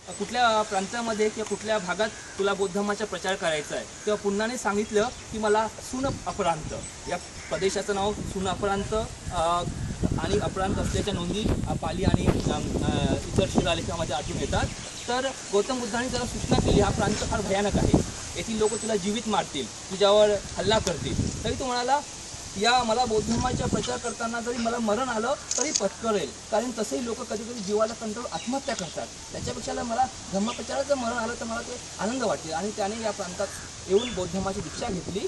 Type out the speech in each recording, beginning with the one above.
कुठल्या प्रांतामध्ये किंवा कुठल्या भागात तुला बौद्ध धर्माचा प्रचार करायचा आहे, तेव्हा पुन्हाने सांगितलं की मला सुन अपरांत, या प्रदेशाचं नाव सुन अपरांत आणि अपरांत असल्याच्या नोंदी पाली आणि इतर शिलालेखामध्ये आढळून येतात. तर गौतम बुद्धांनी त्याला सूचना केली, हा प्रांत फार भयानक आहे, येथील लोक तुला जीवित मारतील, तुझ्यावर हल्ला करतील. तरी तो म्हणाला, या मला बौद्ध धर्माचा प्रचार करताना जरी मला मरण आलं तरी पत्करेल, कारण तसेही लोक कधी कधी जीवाला कंटाळून आत्महत्या करतात. त्याच्यापेक्षा मला धर्मप्रचाराचं मरण आलं तर मला ते आनंद वाटेल. आणि त्याने या प्रांतात येऊन बौद्ध धर्माची दीक्षा घेतली.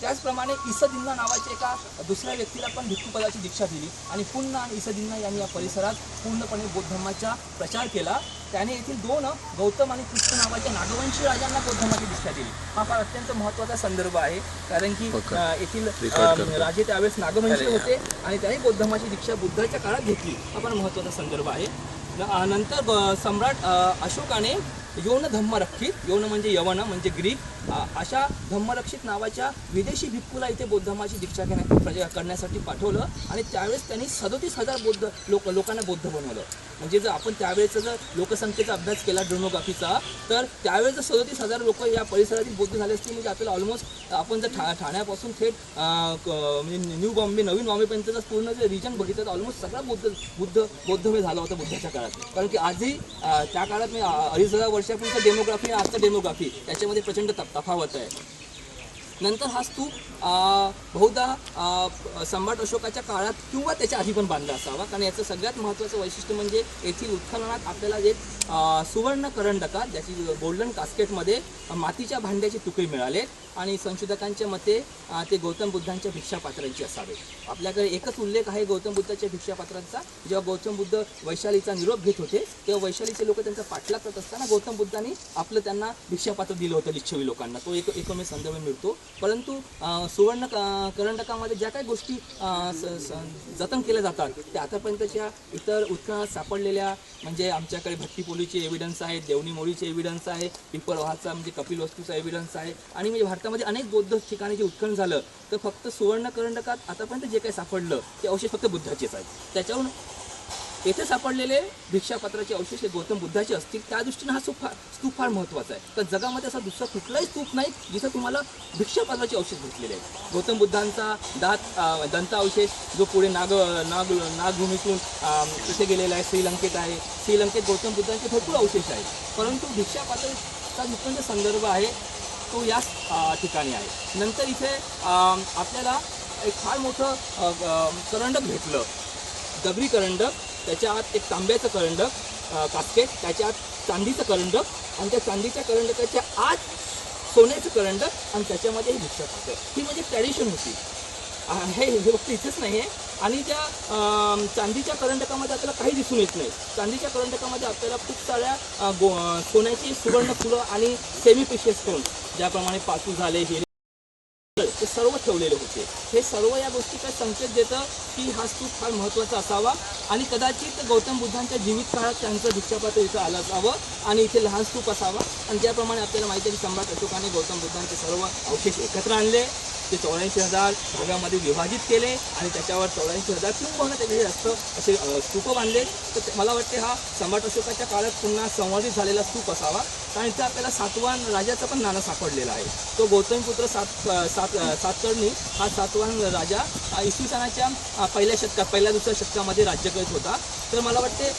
त्याचप्रमाणे इसदिन्ना नावाच्या एका दुसऱ्या व्यक्तीला पण भिक्खूपदाची दीक्षा दिली आणि पुन्हा आणि इसदिन्ना यांनी या परिसरात पूर्णपणे बौद्ध धर्माचा प्रचार केला. त्याने येथील 2 गौतम आणि कृष्ण नावाच्या नागवंशी राजांना बौद्ध धर्माची दीक्षा दिली. हा फार अत्यंत महत्त्वाचा संदर्भ आहे, कारण की येथील राजे त्यावेळेस नागवंशी होते आणि त्यांनी बौद्ध धर्माची दीक्षा बुद्धाच्या काळात घेतली. हा फार महत्त्वाचा संदर्भ आहे. नंतर सम्राट अशोकाने यौन धम्मरक्षित, यौन म्हणजे यवन म्हणजे ग्रीक, अशा धम्मरक्षित नावाच्या विदेशी भिक्खूला इथे बौद्ध धर्माची दीक्षा करण्यासाठी पाठवलं आणि त्यावेळेस त्यांनी 37,000 लोकांना बौद्ध बनवलं. म्हणजे जर आपण त्यावेळेचा जर लोकसंख्येचा अभ्यास केला डेमोग्राफीचा, तर त्यावेळेस जर 37,000 लोक या परिसरातील बौद्ध झाले असतील, म्हणजे आपल्याला ऑलमोस्ट आपण जर ठाण्यापासून थेट म्हणजे न्यू बॉम्बे, नवीन बॉम्बेपर्यंतचा पूर्ण जे रिजन बघितलं तर ऑलमोस्ट सगळा बौद्धमय झाला होता बुद्धाच्या काळात. कारण की आजही त्या काळात मी 2,500 वर्षापूर्वीचं डेमोग्राफी आणि आजचं डेमोग्राफी याच्यामध्ये प्रचंड तफावत आहे. नंतर हा स्तूप बहुधा सम्राट अशोकाच्या काळात किंवा त्याच्या आधी पण बांधला असावा, कारण याचं सगळ्यात महत्त्वाचं वैशिष्ट्य म्हणजे येथील उत्खननात आपल्याला एक सुवर्ण करंडका, ज्याची गोल्डन कास्केटमध्ये मातीच्या भांड्याचे तुकडे मिळाले आणि संशोधकांच्या मते ते गौतम बुद्धांच्या भिक्षापात्रांचे असावे. आपल्याकडे एकच उल्लेख आहे गौतम बुद्धाच्या भिक्षापात्रांचा. जेव्हा गौतम बुद्ध वैशालीचा निरोप घेत होते तेव्हा वैशालीचे लोक त्यांचा पाठलाग करत असताना गौतम बुद्धांनी आपलं त्यांना भिक्षापात्र दिलं होतं लिच्छवी लोकांना. तो एकमेव संदर्भ मिळतो. परंतु सुवर्ण करंडकामध्ये ज्या काही गोष्टी जतन केल्या जातात त्या आतापर्यंतच्या इतर उत्खननात सापडलेल्या, म्हणजे आमच्याकडे भट्टीपोलीचे एव्हिडन्स आहे, देवणी मोळीचे एव्हिडन्स आहे, पिपळवाहाचा म्हणजे कपिल वस्तूचा एव्हिडन्स आहे, आणि म्हणजे भारतामध्ये अनेक बौद्ध ठिकाणी जे उत्खनन झालं तर फक्त सुवर्ण करंडकात आतापर्यंत जे काही सापडलं ते अवशेष फक्त बुद्धाचेच आहेत. त्याच्यावरून येथे सापडलेले भिक्षापात्राचे अवशेष हे गौतम बुद्धाचे असतील. त्या दृष्टीने हा स्तूप फार महत्त्वाचा आहे. तर जगामध्ये असा दुसरा कुठलाही स्तूप नाही जिथं तुम्हाला भिक्षापात्राचे अवशेष भेटलेले आहेत. गौतम बुद्धांचा दंतावशेष जो पुढे नागभूमीतून इथे गेलेला आहे, श्रीलंकेत आहे. श्रीलंकेत गौतम बुद्धांचे भरपूर अवशेष आहेत, परंतु भिक्षापात्राचा जो संदर्भ आहे तो याच ठिकाणी आहे. नंतर इथे आपल्याला एक फार मोठं करंडक भेटलं, दगडी करंडक, त्याच्या आत एक तांब्याचं करंडक कास्केट, त्याच्या आत चांदीचं करंडक आणि त्या चांदीच्या करंडकाच्या आत सोन्याचं करंडक आणि त्याच्यामध्ये ही भिक्षापात्र. ही म्हणजे ट्रॅडिशन होती. हे फक्त इथेच नाही आहे. आणि त्या चांदीच्या करंडकामध्ये आपल्याला काही दिसून येत नाही. चांदीच्या करंडकामध्ये आपल्याला खूप साऱ्या सोन्याची सुवर्ण फुलं आणि सेमी प्रिशियस स्टोन, ज्याप्रमाणे पाचू झाले, हे ते सर्व ठेवलेले होते. हे सर्व या गोष्टीचा संकेत देतं की हा स्तूप फार महत्त्वाचा असावा आणि कदाचित गौतम बुद्धांच्या जीवित काळात त्यांचं भिक्षापात्र इथं आलं असावं आणि इथे लहान स्तूप असावा. आणि ज्याप्रमाणे आपल्याला माहिती आहे की सम्राट अशोकाने गौतम बुद्धांचे सर्व अवशेष एकत्र आणले, ते 84,000 भागामध्ये विभाजित केले आणि त्याच्यावर 84,000 किंवा त्याचे जास्त असे स्तूप बांधले. तर मला वाटते हा सम्राट अशोकाच्या काळात पुन्हा संवर्धित झालेला स्तूप असावा. कारण इथं आपल्याला सातवाहन राजाचा पण नाणं सापडलेला आहे. तो गौतमीपुत्र सातकर्णी हा सातवाहन राजा इसवी सनाच्या पहिल्या दुसऱ्या शतकामध्ये राज्य करत होता. तर मला वाटते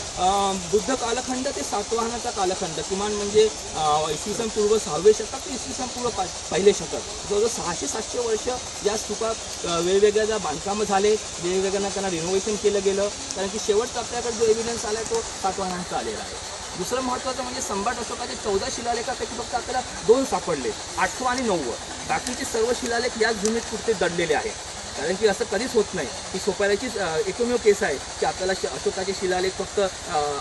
बुद्ध कालखंड ते सातवाहनाचा कालखंड किमान म्हणजे इसवी सन पूर्व 6वे शतक ते इसवी सन पूर्व 1ले शतक, जवळजवळ 600-700 वर्ष या स्तूपात वेगवेगळ्या बांधकामं झाले, वेगवेगळ्या त्यांना रिनोव्हेशन केलं गेलं. कारण की शेवटचा आपल्याकडे जो एव्हिडन्स आला आहे तो सातवाहनांचा आलेला आहे. दुसरं महत्त्वाचं म्हणजे सम्राट अशोकाचे 14 शिलालेखापैकी फक्त आपल्याला 2 सापडले, 8वं आणि 9वं. बाकीचे सर्व शिलालेख याच भूमीत कुठे दडलेले आहेत. कारण की असं कधीच होत नाही. ही सोपाऱ्याचीच एकमेव केस आहे की आपल्याला अशोकाचे शिलालेख फक्त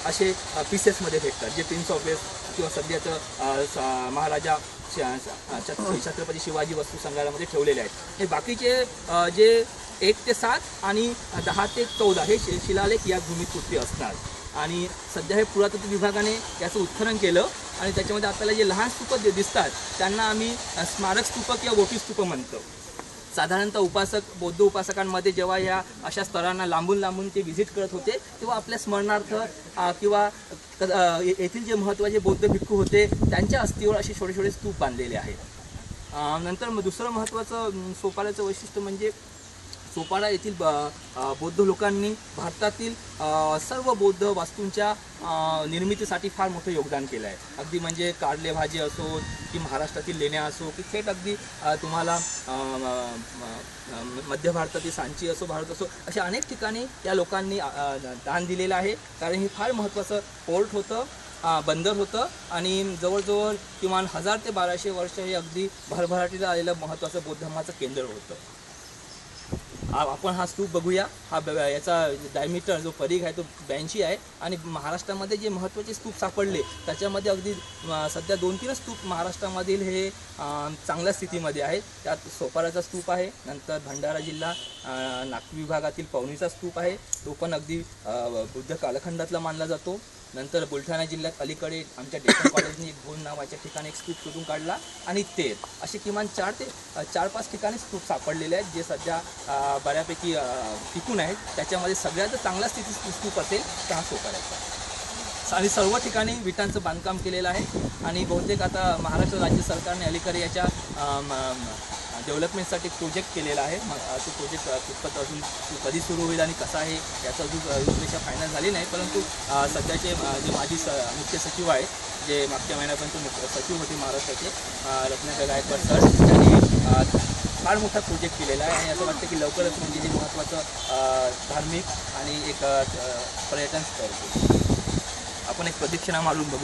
असे पीसेसमध्ये भेटतात, जे प्रिन्स ऑफ वेल्स किंवा सध्याचं महाराजा छत्रपती शिवाजी वस्तू संग्रहालयामध्ये ठेवलेले आहेत. हे बाकीचे जे 1 ते 7 आणि 10 ते 14 हे शिलालेख या भूमीत कुठे असणार. आणि सध्या हे पुरातत्व विभागाने याचं उत्खनन केलं आणि त्याच्यामध्ये आपल्याला जे लहान स्तूप दिसतात त्यांना आम्ही स्मारक स्तूप किंवा गोटी स्तूप म्हणतो. साधारणतः बौद्ध उपासकांमध्ये जेव्हा या अशा स्तरांना लांबून लांबून ते व्हिजिट करत होते तेव्हा आपल्या स्मरणार्थ किंवा येथील जे महत्त्वाचे बौद्ध भिक्खू होते त्यांच्या अस्थीवर असे छोटे छोटे स्तूप बांधलेले आहेत. नंतर दुसरं महत्त्वाचं सोपाऱ्याचं वैशिष्ट्य म्हणजे सोपारा येथील बौद्ध लोकांनी भारतातील सर्व बौद्ध वास्तूंच्या निर्मितीसाठी फार मोठं योगदान केलं आहे. अगदी म्हणजे कारले भाजी असो की महाराष्ट्रातील लेण्या असो की थेट अगदी तुम्हाला मध्य भारतातील सांची असो, भारत असो, अशा अनेक ठिकाणी या लोकांनी दान दिलेलं आहे. कारण हे फार महत्त्वाचं पोर्ट होतं, बंदर होतं आणि जवळजवळ किमान 1000 ते 1200 वर्ष हे अगदी भरभराटीला आलेलं महत्त्वाचं बौद्ध धर्माचं केंद्र होतं. आपण हा स्तूप बघूया. याचा डायमीटर जो परिघ आहे तो 82 आहे आणि महाराष्ट्रामध्ये जे महत्त्वाचे स्तूप सापडले त्याच्यामध्ये अगदी सध्या 2-3 स्तूप महाराष्ट्रामधील हे चांगल्या स्थितीमध्ये आहेत. त्यात सोपाराचा स्तूप आहे, नंतर भंडारा जिल्हा नागपूर विभागातील पवनीचा स्तूप आहे, तो पण अगदी बुद्ध कालखंडातला मानला जातो. नंतर बुलढाणा जिल्ह्यात अलीकडे आमच्या डेक्कन कॉलेजने एक भोन नावाच्या ठिकाणी एक स्तूप शोधून काढला आणि तेर असे किमान 4 ते 4-5 ठिकाणी स्तूप सापडलेले आहेत जे सध्या बऱ्यापैकी टिकून आहेत. त्याच्यामध्ये सगळ्यात चांगल्या स्थितीत स्तूप असेल तर हा सोपाऱ्याचा. आणि सर्व ठिकाणी विटांचं बांधकाम केलेलं आहे आणि बहुतेक आता महाराष्ट्र राज्य सरकारने अलीकडे याच्या डेव्हलपमेंटसाठी प्रोजेक्ट केलेला आहे. मग तो प्रोजेक्ट कितपत अजून कधी सुरू होईल आणि कसा आहे याचा अजून रूपरेषा फायनल झाली नाही. परंतु सध्याचे जे माजी मुख्य सचिव आहेत, जे मागच्या महिन्यापर्यंत मुख्य सचिव होते महाराष्ट्राचे, रत्नाकर गायकवाड सर, त्यांनी फार मोठा प्रोजेक्ट केलेला आहे आणि असं वाटतं की लवकरच म्हणजे हे महत्त्वाचं धार्मिक आणि एक पर्यटन स्थळ. आपण एक प्रदक्षिणा मारून बघू.